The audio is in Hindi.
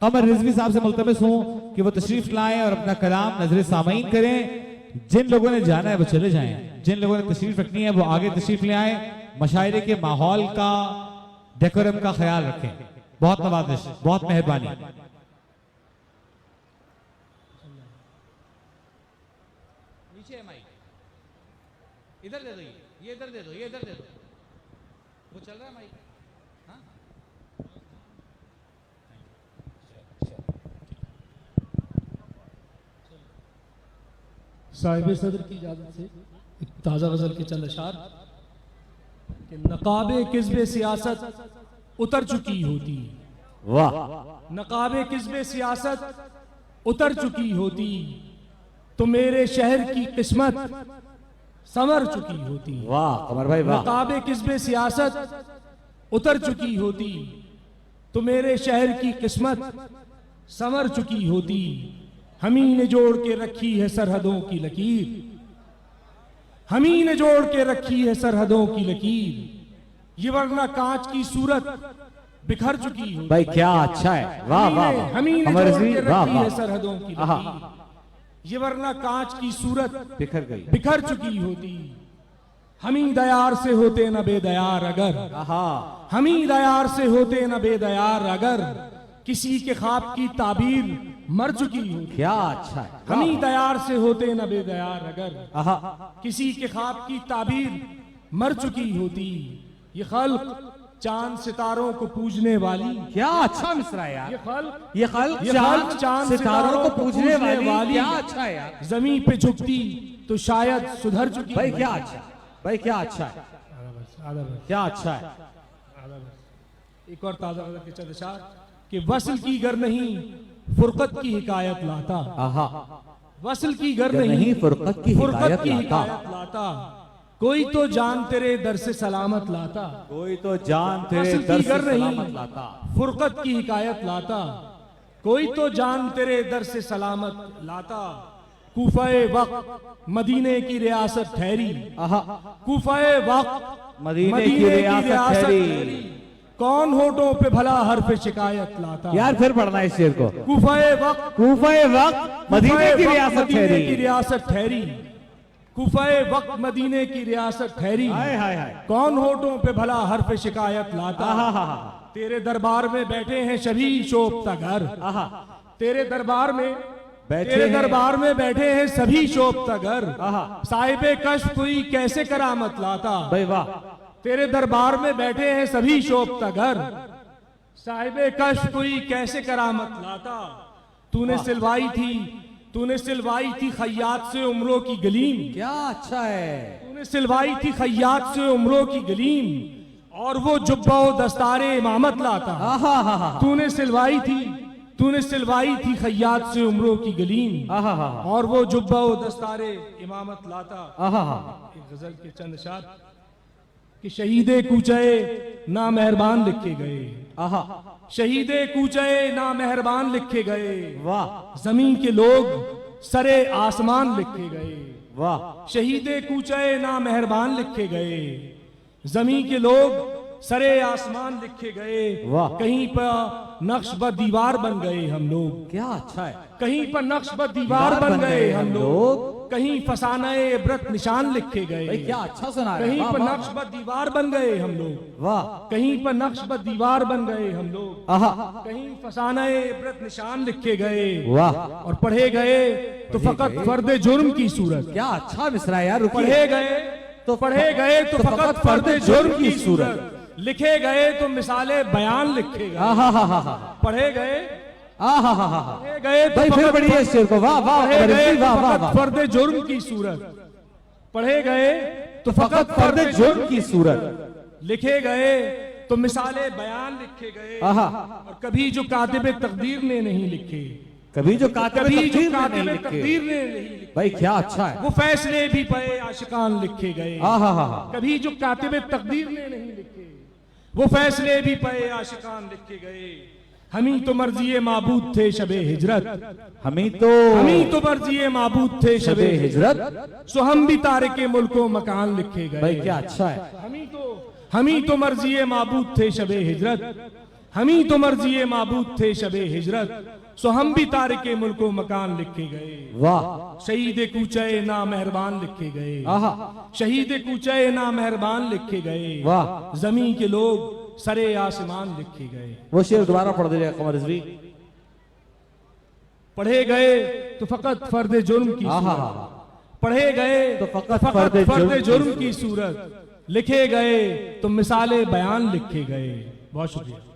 तो मैं रिजवी साहब से मुल्तमस हूँ कि वो तशरीफ लाएं और अपना कलाम नजर सामीन करें। जिन लोगों ने जाना है वो चले जाएं, जिन लोगों ने तशरीफ रखनी है वो आगे तशरीफ ले आए। मशायरे के माहौल का, डेकोरम का ख्याल रखें। बहुत नवाजिश, बहुत मेहरबानी। नीचे है माइक, इधर दे दो, ये इधर दे दो, ये इधर दे दो। वो चल रहा है माइक। हाँ, साहिब सदर की इजाजत से एक ताज़ा गजल के चंद अशार कि नकाबे किस्बे सियासत उतर चुकी होती, वाह, नकाबे किस्बे सियासत उतर चुकी होती तो मेरे शहर की किस्मत संवर चुकी होती। वाह कमर भाई वाह। नकाबे किस्बे सियासत उतर चुकी होती तो मेरे शहर की किस्मत संवर चुकी होती। हम ही ने जोड़ के रखी है सरहदों की लकीर, हम ही ने जोड़ के रखी है सरहदों की लकीर। ये वरना कांच की सूरत बिखर चुकी होती। भाई क्या अच्छा है, वाह वाह। हम ही ने कमर जोड़ जी, के वाह रखी है वाह। सरहदों की लकीर। ये वरना कांच की सूरत बिखर गई, बिखर चुकी होती। हम ही दयार से होते न बेदयार अगर, हम ही दयार से होते न बेदयार अगर किसी के ख्वाब की ताबीर मर चुकी होती। क्या अच्छा है, हम ही दयार से होते न बेदयार अगर किसी के ख्वाब की ताबीर मर चुकी होती। ये खल्क चांद सितारों को पूजने वाली, क्या अच्छा मिसरा है यार। ये खल्क ये खल्क चांद सितारों को पूजने वाली, क्या अच्छा है यार। जमीन पे झुकती तो शायद सुधर चुकी। भाई क्या अच्छा, भाई क्या अच्छा है, क्या अच्छा है। एक और ताजा गजल के चंद अशार कि वस्ल की गर नहीं फुरकत की हिकायत लाता, वस्ल की गर नहीं फुरकत की हिकायत लाता। कोई तो जान तेरे दर से सलामत लाता, कोई तो जान तेरे वस्ल दर की से गर नहीं सलामत लाता। फुरकत की हिकायत लाता। कोई तो जान तेरे दर से सलामत लाता। कूफाए वक्त मदीने की रियासत ठहरी, कूफाए वक्त मदीने की रियासत ठहरी। कौन होठों पे भला हर्फ शिकायत लाता। यार फिर पढ़ना है इस शेर को। कूफाए वक्त, कूफाए वक्त मदीने की रियासत ठहरी, की रियासत ठहरी। कूफाए वक्त मदीने की रियासत ठहरी। हाय हाय हाय। कौन होठों पे भला हर्फ शिकायत लाता। तेरे दरबार में बैठे हैं सभी शोभता घर, तेरे दरबार में तेरे दरबार में बैठे हैं सभी शोभता घर। साहिबे कश्फ कोई कैसे करामत लाता। भाई वाह। तेरे दरबार में बैठे हैं सभी शोभता घर। साहिबे कश्फ कोई कैसे करामत लाता। तूने सिलवाई थी, तूने सिलवाई थी खैयात से उम्रों की गलीम, क्या अच्छा है। तूने सिलवाई थी खैयात से उम्रों की गलीम और वो जुब्बा व दस्तारे इमामत लाता। तूने सिलवाई थी, तूने सिलवाई थी खैयात से उम्रों की गलीम और वो जुब्बा व दस्तारे इमामत लाता। एक गजल के चंद अशार कि शहीदे कूचे ना मेहरबान लिखे गए, शहीदे कूचे ना मेहरबान लिखे गए। वाह। जमीन के लोग सरे आसमान लिखे गए। वाह। शहीदे कूचे ना मेहरबान लिखे गए। जमीन के लोग सरे आसमान लिखे गए। वाह। कहीं पर नक्श ब दीवार बन गए हम लोग, क्या अच्छा है। कहीं पर नक्श ब दीवार बन गए हम लोग। कहीं फसाने इबरत निशान लिखे गए। भाई क्या अच्छा सुना रहे। कहीं पर नक्श ब दीवार बन गए हम लोग। वाह। कहीं पर नक्श ब दीवार बन गए हम लोग। कहीं फसाने इबरत निशान लिखे गए। वाह। और पढ़े गए तो फकत फर्द जुर्म की सूरत। क्या अच्छा मिसरा है यार। पढ़े गए तो पढ़े गए तो फकत फर्द जुर्म की सूरत। लिखे गए तो मिसाले बयान लिखे गए। पढ़े गए गए तो भाई फिर पढ़िए इस शेर को। वाह वाह वाह। फर्द जुर्म की सूरत। पढ़े गए तो फकत फर्द जुर्म की सूरत। लिखे गए तो मिसाले बयान लिखे गए। और कभी जो कातिब तकदीर ने नहीं लिखे, कभी जो कातिब तकदीर ने नहीं लिखे। भाई क्या अच्छा है। वो फैसले भी पे आशिकान लिखे गए। कभी जो कातिब तकदीर ने नहीं लिखे, वो फैसले भी पे आशिकान लिखे गए। हम ही तो मर्जी माबूद थे शबे हिजरत, हम ही तो मर्जी माबूद थे शबे हिजरत। सो हम भी तारे के मुल्कों मकान लिखे गए। भाई क्या अच्छा है। हम ही तो मर्जी माबूद थे शबे हिजरत। हम ही तो मर्जी माबूद थे शबे हिजरत, सो हम भी तारिके मुल्को मकान लिखे गए। वाह, शहीद कूचे ना मेहरबान लिखे गए, आहा, शहीद कूचे ना मेहरबान लिखे गए। वाह। जमी के लोग सरे आसमान लिखे गए। वो शेर दोबारा पढ़ दे कमर रिजवी। पढ़े गए तो फकत फर्द जुर्म की आहा, सूरत, पढ़े गए तो फकत फर्द फर्द जुर्म की सूरत, लिखे गए तो मिसाले बयान लिखे गए। बहुत शुक्रिया।